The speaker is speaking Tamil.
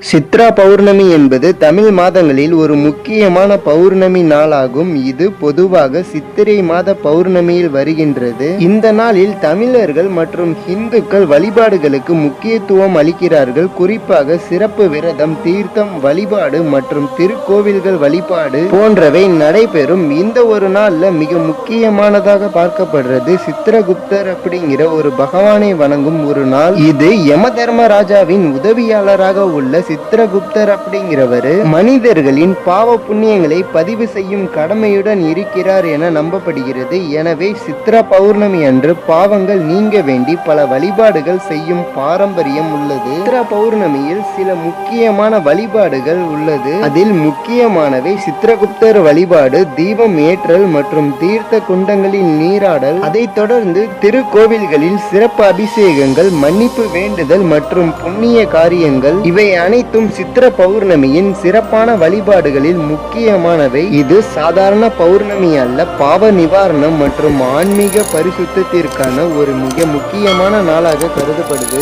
சித்ரா பௌர்ணமி என்பது தமிழ் மாதங்களில் ஒரு முக்கியமான பௌர்ணமி நாளாகும். இது பொதுவாக சித்திரை மாத பௌர்ணமியில் வருகின்றது. இந்த நாளில் தமிழர்கள் மற்றும் இந்துக்கள் வழிபாடுகளுக்கு முக்கியத்துவம் அளிக்கிறார்கள். குறிப்பாக சிறப்பு விரதம், தீர்த்தம் வழிபாடு மற்றும் திருக்கோவில்கள் வழிபாடு போன்றவை நடைபெறும். இந்த ஒரு நாள்ல மிக முக்கியமானதாக பார்க்கப்படுறது சித்திரகுப்தர் அப்படிங்கிற ஒரு பகவானை வணங்கும் ஒரு நாள். இது யம தர்மராஜாவின் உதவியாளராக உள்ள சித்திரகுப்தர் அப்படிங்கிறவர் மனிதர்களின் பாவ புண்ணியங்களை பதிவு செய்யும் கடமையுடன் இருக்கிறார் என நம்பப்படுகிறது. எனவே சித்ரா பௌர்ணமி அன்று பாவங்கள் நீங்க வேண்டி பல வழிபாடுகள் செய்யும் பாரம்பரியம் உள்ளது. சித்ரா பௌர்ணமியில் சில முக்கியமான வழிபாடுகள் உள்ளது. அதில் முக்கியமானவை சித்திரகுப்தர் வழிபாடு, தீபம் ஏற்றல் மற்றும் தீர்த்த குண்டங்களில் நீராடல். அதைத் தொடர்ந்து திருக்கோவில்களில் சிறப்பு அபிஷேகங்கள், மன்னிப்பு வேண்டுதல் மற்றும் புண்ணிய காரியங்கள் இவை அனைத்தும் சித்திர பௌர்ணமியின் சிறப்பான வழிபாடுகளில் முக்கியமானவை. இது சாதாரண பௌர்ணமி அல்ல, பாவ நிவாரணம் மற்றும் ஆன்மீக பரிசுத்தத்திற்கான ஒரு மிக முக்கியமான நாளாக கருதப்படுது.